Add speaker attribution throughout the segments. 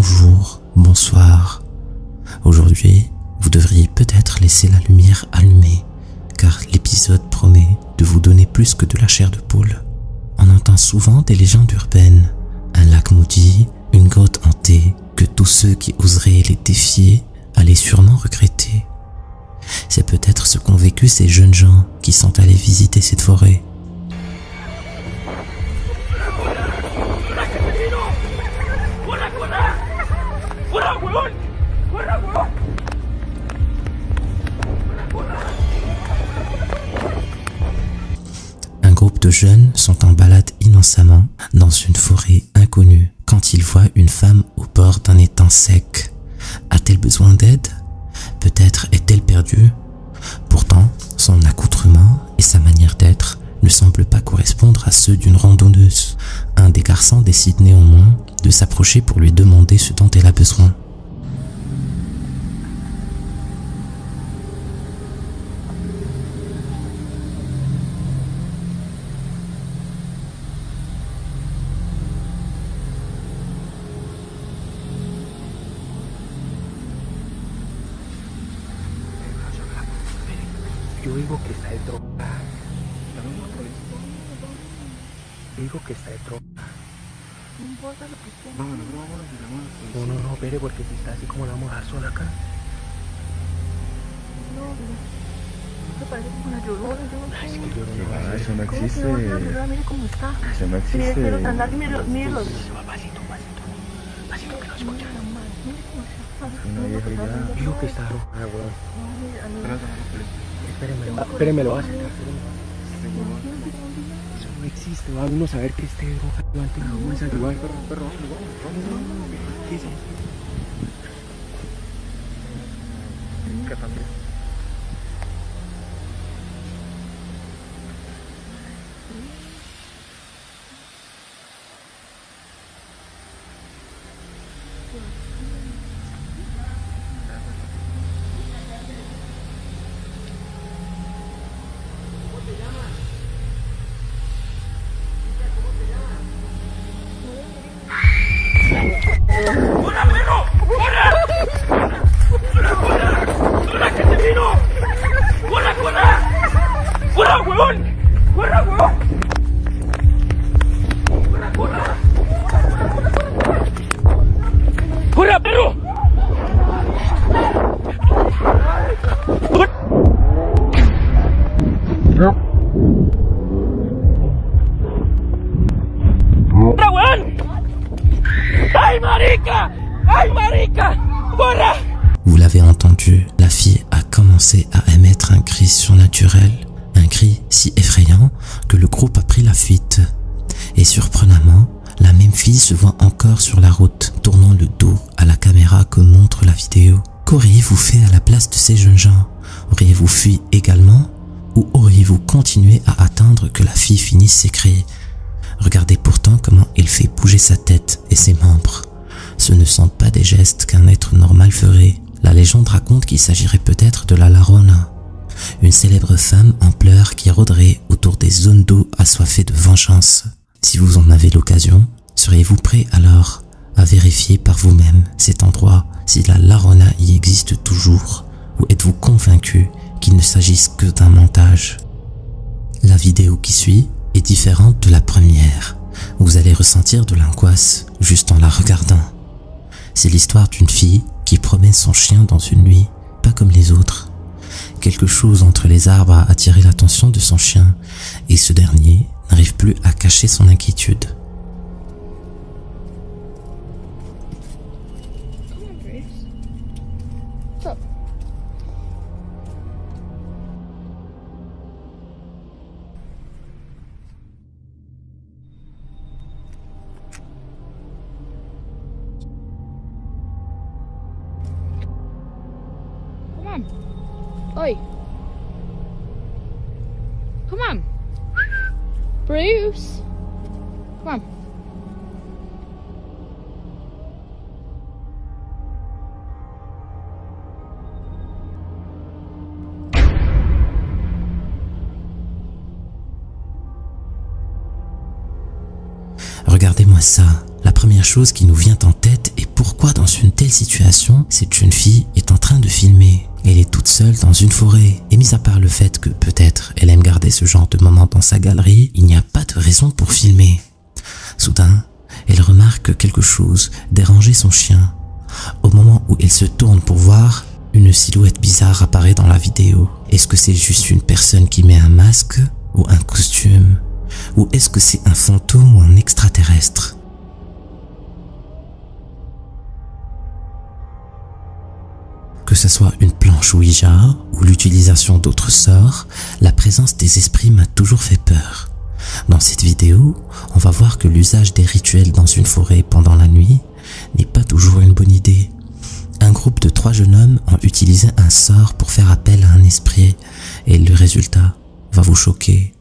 Speaker 1: bonjour, bonsoir. Aujourd'hui, vous devriez peut-être laisser la lumière allumée, car l'épisode promet de vous donner plus que de la chair de poule. On entend souvent des légendes urbaines, un lac maudit, une grotte hantée, que tous ceux qui oseraient les défier allaient sûrement regretter. C'est peut-être ce qu'ont vécu ces jeunes gens qui sont allés visiter cette forêt. Un groupe de jeunes sont en balade innocemment dans une forêt inconnue quand ils voient une femme au bord d'un étang sec. A-t-elle besoin d'aide? Peut-être est-elle perdue? Pourtant, son accoutrement et sa manière d'être ne semblent pas correspondre à ceux d'une randonneuse. Un des garçons décide néanmoins de s'approcher pour lui demander ce dont elle a besoin.
Speaker 2: Yo digo que está de droga. Yo digo que está de droga.
Speaker 3: No importa lo que sea.
Speaker 2: No, espere, porque si está así como la vamos a dejar sola acá.
Speaker 3: No, me parece como una llorona, yo no sé.
Speaker 2: Es que yo no
Speaker 4: Ah, eso no
Speaker 3: ¿Cómo que
Speaker 4: existe.
Speaker 3: va a ser una llorona? Mire cómo está.
Speaker 4: Eso no
Speaker 3: Mire,
Speaker 4: existe.
Speaker 3: pero andar, mire los...
Speaker 2: Pasito, pasito que no se escucha.
Speaker 3: Mire cómo está.
Speaker 4: Una vieja ya.
Speaker 2: Yo digo que está droga, weón. Espéreme, lo va a acercar. Eso no existe, va uno a saber que esté droga. Antes no vamos a saludar. Perro, vamos. ¿Qué es eso? Que también.
Speaker 1: Vous l'avez entendu, la fille a commencé à émettre un cri surnaturel, un cri si effrayant que le groupe a pris la fuite. Et surprenamment, la même fille se voit encore sur la route, tournant le dos à la caméra que montre la vidéo. Qu'auriez-vous fait à la place de ces jeunes gens? Auriez-vous fui également? Ou auriez-vous continué à attendre que la fille finisse ses cris? Regardez pourtant comment elle fait bouger sa tête et ses membres. Ce ne sont pas des gestes qu'un être normal ferait. La légende raconte qu'il s'agirait peut-être de la Llorona, une célèbre femme en pleurs qui rôderait autour des zones d'eau assoiffées de vengeance. Si vous en avez l'occasion, seriez-vous prêt alors à vérifier par vous-même cet endroit si la Llorona y existe toujours, ou êtes-vous convaincu qu'il ne s'agisse que d'un montage? La vidéo qui suit est différente de la première. Vous allez ressentir de l'angoisse juste en la regardant. C'est l'histoire d'une fille qui promène son chien dans une nuit, pas comme les autres. Quelque chose entre les arbres a attiré l'attention de son chien et ce dernier n'arrive plus à cacher son inquiétude.
Speaker 5: Oi. Come on. Bruce. Come on.
Speaker 1: Regardez-moi ça. La première chose qui nous vient en tête est pourquoi pourquoi dans une telle situation, cette jeune fille est en train de filmer. Elle est toute seule dans une forêt. Et mis à part le fait que peut-être elle aime garder ce genre de moments dans sa galerie, il n'y a pas de raison pour filmer. Soudain, elle remarque que quelque chose dérangeait son chien. Au moment où elle se tourne pour voir, une silhouette bizarre apparaît dans la vidéo. Est-ce que c'est juste une personne qui met un masque ou un costume? Ou est-ce que c'est un fantôme ou un extraterrestre? Que ce soit une planche Ouija ou l'utilisation d'autres sorts, la présence des esprits m'a toujours fait peur. Dans cette vidéo, on va voir que l'usage des rituels dans une forêt pendant la nuit n'est pas toujours une bonne idée. Un groupe de 3 jeunes hommes ont utilisé un sort pour faire appel à un esprit et le résultat va vous choquer.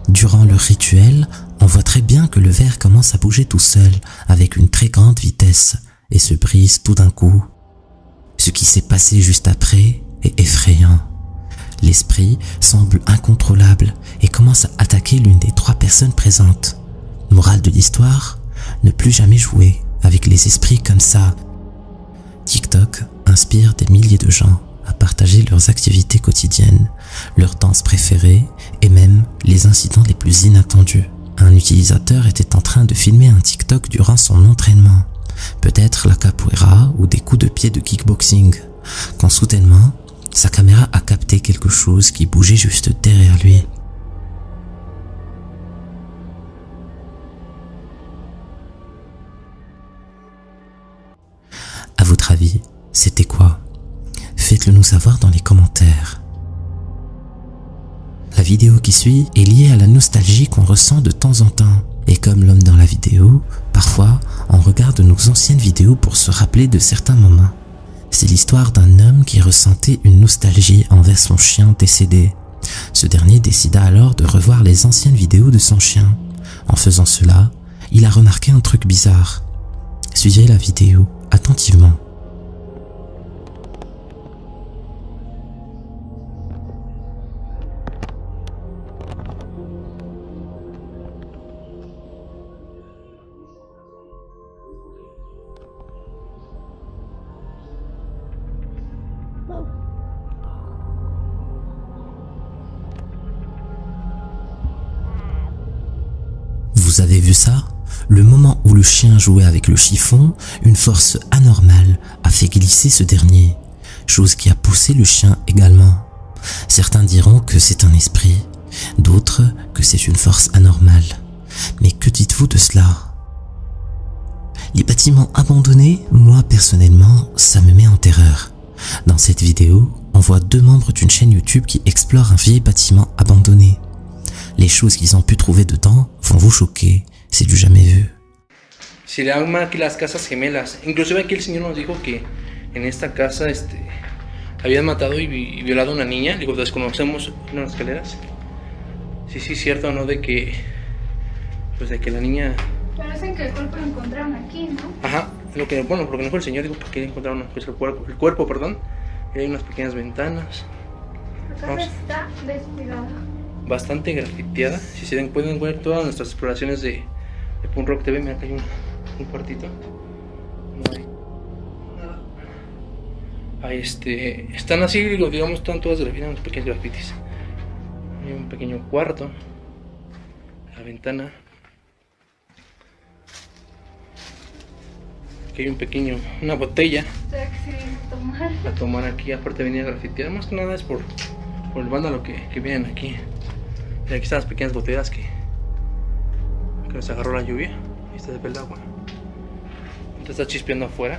Speaker 1: Durant le rituel, on voit très bien que le verre commence à bouger tout seul avec une très grande vitesse et se brise tout d'un coup. Ce qui s'est passé juste après est effrayant. L'esprit semble incontrôlable et commence à attaquer l'une des 3 personnes présentes. Morale de l'histoire, ne plus jamais jouer avec les esprits comme ça. TikTok inspire des milliers de gens à partager leurs activités quotidiennes, leurs danses préférées et même les incidents les plus inattendus. Un utilisateur était en train de filmer un TikTok durant son entraînement, peut-être la capoeira ou des coups de pied de kickboxing, quand soudainement, sa caméra a capté quelque chose qui bougeait juste derrière lui. À votre avis, c'était quoi? Faites-le nous savoir dans les commentaires. La vidéo qui suit est liée à la nostalgie qu'on ressent de temps en temps. Et comme l'homme dans la vidéo, parfois, on regarde nos anciennes vidéos pour se rappeler de certains moments. C'est l'histoire d'un homme qui ressentait une nostalgie envers son chien décédé. Ce dernier décida alors de revoir les anciennes vidéos de son chien. En faisant cela, il a remarqué un truc bizarre. Suivez la vidéo attentivement. Vous avez vu ça? Le moment où le chien jouait avec le chiffon, une force anormale a fait glisser ce dernier, chose qui a poussé le chien également. Certains diront que c'est un esprit, d'autres que c'est une force anormale. Mais que dites-vous de cela? Les bâtiments abandonnés, moi personnellement, ça me met en terreur. Dans cette vidéo, on voit 2 membres d'une chaîne YouTube qui explorent un vieil bâtiment abandonné. Les choses qu'ils ont pu trouver dedans vont vous choquer, c'est du jamais vu.
Speaker 4: Se llama aquí las casas gemelas. Inclusive aquí el señor nos dijo que en esta casa habían matado y violado a una niña. Digo, desconocemos unas escaleras. Sí, sí, cierto, ¿no? De que la niña...
Speaker 3: Pero dicen que el cuerpo lo encontraron aquí, ¿no?
Speaker 4: Ajá, lo que nos dijo el señor, digo, ¿por qué encontraron pues, el cuerpo, perdón? Y hay unas pequeñas ventanas.
Speaker 3: La casa está descuidada.
Speaker 4: Bastante grafiteada. Si se pueden ver todas nuestras exploraciones de Punk Rock TV. Mira, acá hay un cuartito. No hay nada. Ahí están así, digamos, están todas grafitadas, unos pequeños grafitis. Hay un pequeño cuarto. La ventana. Aquí hay una botella. A tomar aquí, aparte venía grafiteada. Más que nada es por el vándalo que vienen aquí. Y aquí están las pequeñas botellas que nos agarró la lluvia. Ahí está el agua. Ahorita está chispeando afuera.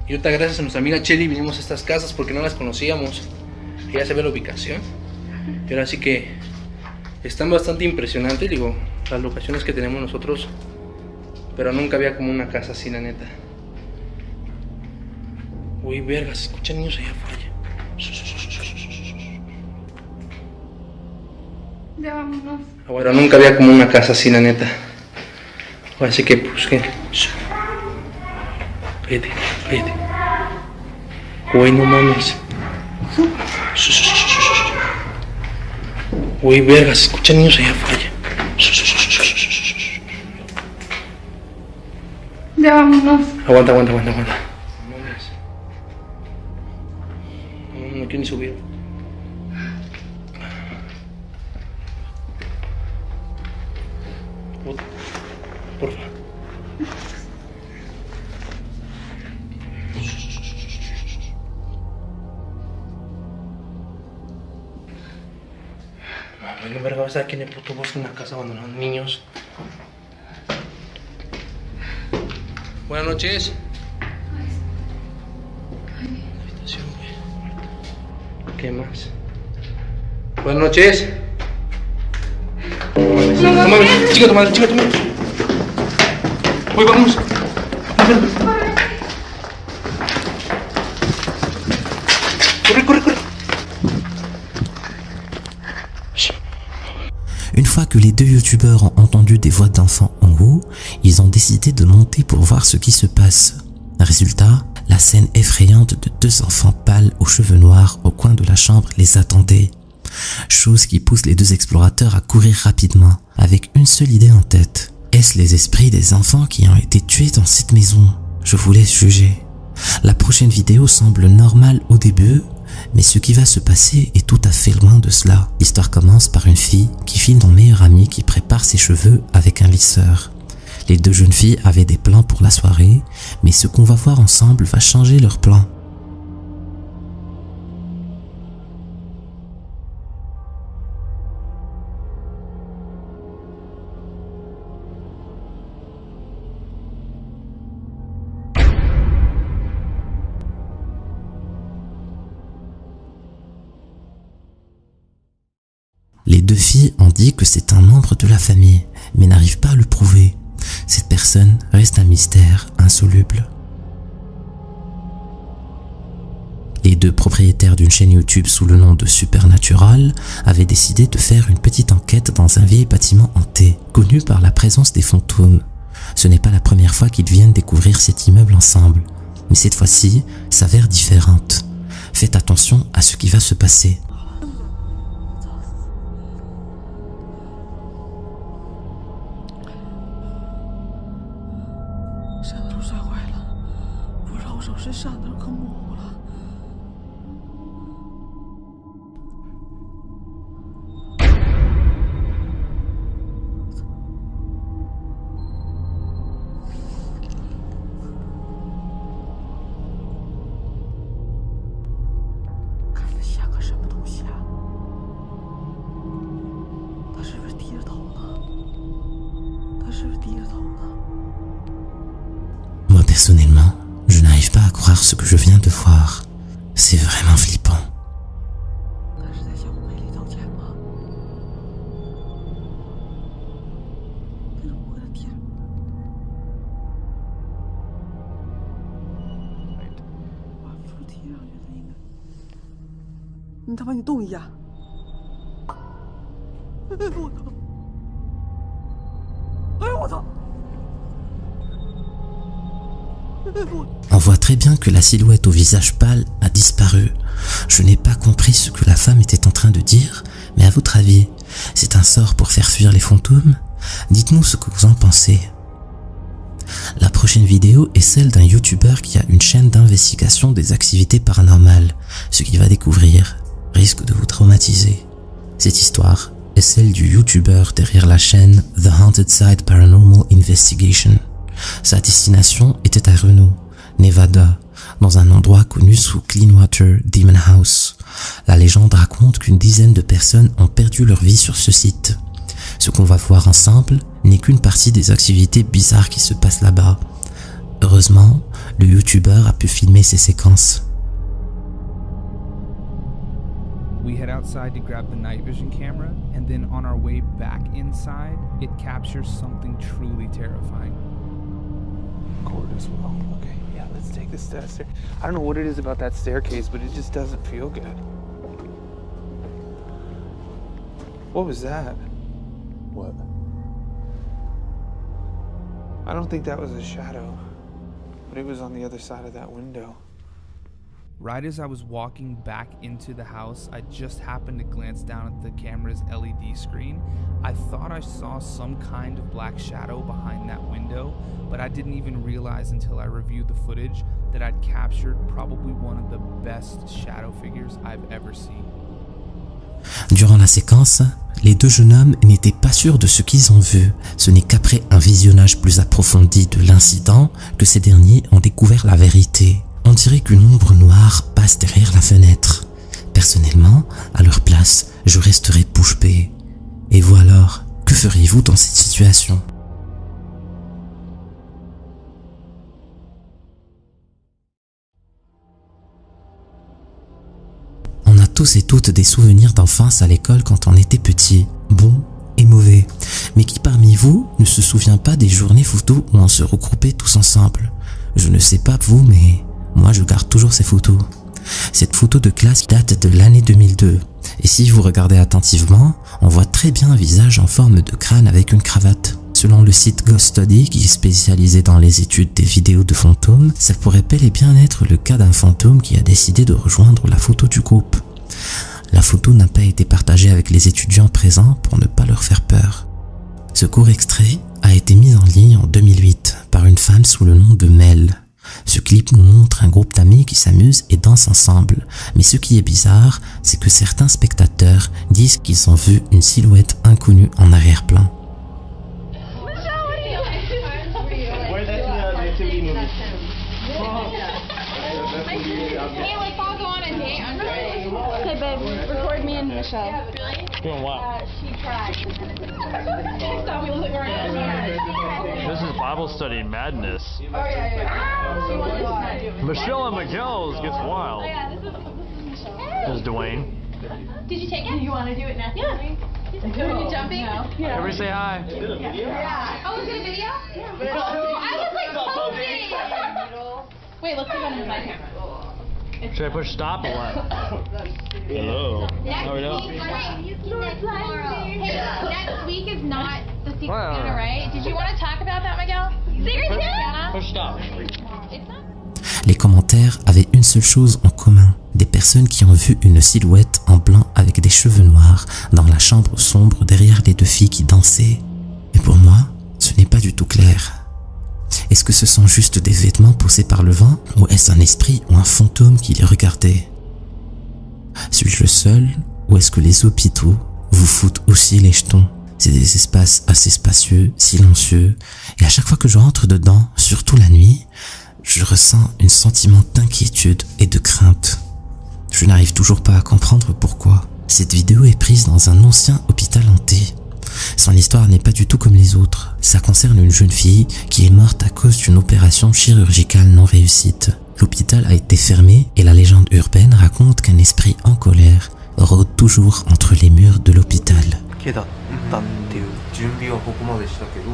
Speaker 4: Y ahorita gracias a nuestra amiga Cheli vinimos a estas casas porque no las conocíamos. Ya se ve la ubicación. Y ahora sí que están bastante impresionantes, digo, las locaciones que tenemos nosotros. Pero nunca había como una casa así, la neta. Uy, verga, se escuchan niños allá afuera.
Speaker 3: Ya vámonos.
Speaker 4: Bueno, nunca había como una casa así, la neta. Así que, pues, que... Cállate, cállate. Güey, no mames. Uy, verga, se escuchan niños allá afuera.
Speaker 3: Ya vámonos.
Speaker 4: Aguanta. No mames. No quiero ni subir. Porfa. Bueno, verga, vas a ver aquí en el puto bosque, en una casa abandonada, niños. Buenas noches. Habitación, güey. ¿Qué más? Buenas noches. No mames, chica tu madre. Uy, vamos. Corre.
Speaker 1: Une fois que les deux youtubeurs ont entendu des voix d'enfants en haut, ils ont décidé de monter pour voir ce qui se passe. Résultat, la scène effrayante de deux enfants pâles aux cheveux noirs au coin de la chambre les attendait. Chose qui pousse les deux explorateurs à courir rapidement, avec une seule idée en tête. Est-ce les esprits des enfants qui ont été tués dans cette maison? Je vous laisse juger. La prochaine vidéo semble normale au début, mais ce qui va se passer est tout à fait loin de cela. L'histoire commence par une fille qui filme son meilleur ami qui prépare ses cheveux avec un lisseur. Les deux jeunes filles avaient des plans pour la soirée, mais ce qu'on va voir ensemble va changer leurs plans. Les deux filles ont dit que c'est un membre de la famille, mais n'arrivent pas à le prouver. Cette personne reste un mystère insoluble. Les deux propriétaires d'une chaîne YouTube sous le nom de Supernatural avaient décidé de faire une petite enquête dans un vieil bâtiment hanté, connu par la présence des fantômes. Ce n'est pas la première fois qu'ils viennent découvrir cet immeuble ensemble, mais cette fois-ci s'avère différente. Faites attention à ce qui va se passer. Moi personnellement, je n'arrive pas à croire ce que je viens de voir. C'est vraiment flippant. On voit très bien que la silhouette au visage pâle a disparu. Je n'ai pas compris ce que la femme était en train de dire, mais à votre avis, c'est un sort pour faire fuir les fantômes? Dites-nous ce que vous en pensez. La prochaine vidéo est celle d'un youtubeur qui a une chaîne d'investigation des activités paranormales. Ce qu'il va découvrir risque de vous traumatiser. Cette histoire est celle du youtubeur derrière la chaîne The Haunted Side Paranormal Investigation. Sa destination était à Reno, Nevada, dans un endroit connu sous Cleanwater Demon House. La légende raconte qu'une dizaine de personnes ont perdu leur vie sur ce site. Ce qu'on va voir ensemble n'est qu'une partie des activités bizarres qui se passent là-bas. Heureusement, le youtubeur a pu filmer ces séquences.
Speaker 6: We head outside to grab the night vision camera, and then on our way back inside, it captures something truly terrifying.
Speaker 2: Cord as well. Okay, yeah, let's take this stair. I don't know what it is about that staircase, but it just doesn't feel good. What was that? What? I don't think that was a shadow, but it was on the other side of that window.
Speaker 6: Right as I was walking back into the house, I just happened to glance down at the camera's LED screen. I thought I saw some kind of black shadow behind that window, but I didn't even realize until I reviewed the footage that I'd captured probably one of the best shadow figures I've ever seen.
Speaker 1: Durant la séquence, les deux jeunes hommes n'étaient pas sûrs de ce qu'ils ont vu. Ce n'est qu'après un visionnage plus approfondi de l'incident que ces derniers ont découvert la vérité. On dirait qu'une ombre noire passe derrière la fenêtre. Personnellement, à leur place, je resterais bouche bée. Et vous alors, que feriez-vous dans cette situation ? On a tous et toutes des souvenirs d'enfance à l'école quand on était petit, bons et mauvais. Mais qui parmi vous ne se souvient pas des journées photos où on se regroupait tous ensemble ? Je ne sais pas vous, mais moi je garde toujours ces photos. Cette photo de classe date de l'année 2002. Et si vous regardez attentivement, on voit très bien un visage en forme de crâne avec une cravate. Selon le site Ghost Study, qui est spécialisé dans les études des vidéos de fantômes, ça pourrait bel et bien être le cas d'un fantôme qui a décidé de rejoindre la photo du groupe. La photo n'a pas été partagée avec les étudiants présents pour ne pas leur faire peur. Ce court extrait a été mis en ligne en 2008 par une femme sous le nom de Mel. Ce clip nous montre un groupe d'amis qui s'amusent et dansent ensemble. Mais ce qui est bizarre, c'est que certains spectateurs disent qu'ils ont vu une silhouette inconnue en arrière-plan.
Speaker 5: Okay, babe, record me and Michelle.
Speaker 7: Doing what?
Speaker 5: She tried. Thought we looked around.
Speaker 7: This is Bible study madness.
Speaker 5: Oh, yeah. She wanted to do it.
Speaker 7: Michelle and McGills gets wild.
Speaker 5: Oh, yeah, this is Michelle.
Speaker 7: This is Dwayne.
Speaker 5: Did you take it? Do you want to do it next? Yeah. Are you jumping? No. Yeah.
Speaker 7: Everybody say hi.
Speaker 5: Yeah. Oh, is it a video? Yeah. I was like posing. Wait, let's click on his mic camera.
Speaker 7: Should I push stop or what? Hello. How are we doing?
Speaker 5: Next week is not the Secret
Speaker 7: Wow.
Speaker 5: Santa, right? Did you want to talk about that, Miguel? Secret Santa?
Speaker 7: Push stop.
Speaker 5: It's not.
Speaker 1: Les commentaires avaient une seule chose en commun. Des personnes qui ont vu une silhouette en blanc avec des cheveux noirs dans la chambre sombre derrière les deux filles qui dansaient. Et pour moi, ce n'est pas du tout clair. Est-ce que ce sont juste des vêtements poussés par le vent ou est-ce un esprit ou un fantôme qui les regardait? Suis-je le seul ou est-ce que les hôpitaux vous foutent aussi les jetons? C'est des espaces assez spacieux, silencieux et à chaque fois que je rentre dedans, surtout la nuit, je ressens un sentiment d'inquiétude et de crainte. Je n'arrive toujours pas à comprendre pourquoi. Cette vidéo est prise dans un ancien hôpital hanté. Son histoire n'est pas du tout comme les autres. Ça concerne une jeune fille qui est morte à cause d'une opération chirurgicale non réussite. L'hôpital a été fermé et la légende urbaine raconte qu'un esprit en colère rôde toujours entre les murs de l'hôpital.
Speaker 2: っていう準備はここまでしたけど、っ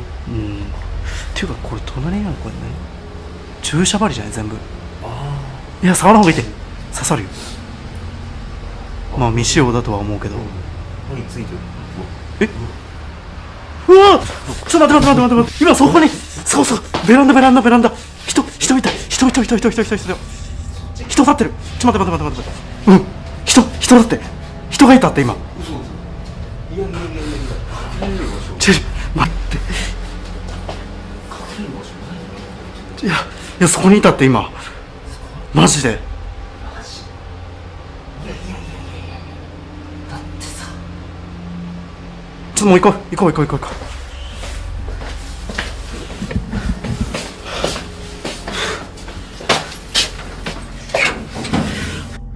Speaker 2: ていうかこれ隣なのこれね、注射針じゃない全部。いや触らん方がいいって、刺さるよ。まあ未使用だとは思うけど。何ついてる？え？うわ！ちょっと待って、今そこに、そうベランダ。人いた。人立ってる。ちょっと待って。人だって。人がいたって今。待って。いやそこにいたって今。マジで。だってさ。ちょっともう行こう。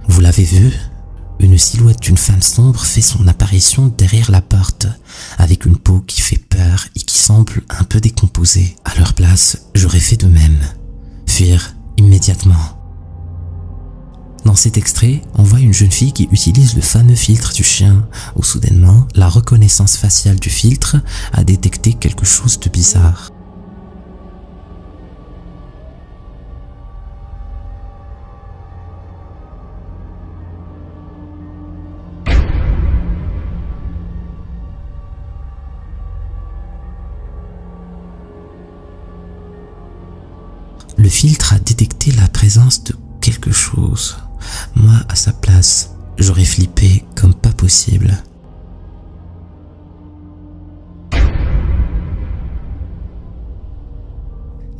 Speaker 1: Vous l'avez vu? Une silhouette d'une femme sombre fait son apparition derrière la porte, avec une peau qui fait peur et qui semble un peu décomposée. À leur place, j'aurais fait de même. Fuir immédiatement. Dans cet extrait, on voit une jeune fille qui utilise le fameux filtre du chien, où soudainement, la reconnaissance faciale du filtre a détecté quelque chose de bizarre. Le filtre a détecté la présence de quelque chose. Moi, à sa place, j'aurais flippé comme pas possible.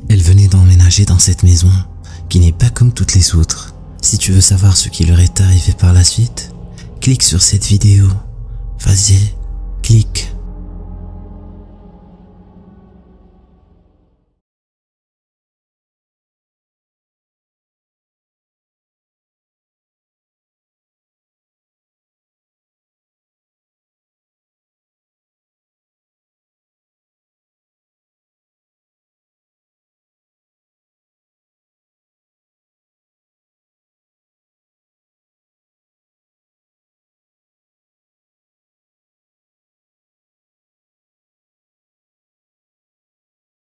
Speaker 1: Elle venait d'emménager dans cette maison, qui n'est pas comme toutes les autres. Si tu veux savoir ce qui leur est arrivé par la suite, clique sur cette vidéo. Vas-y, clique.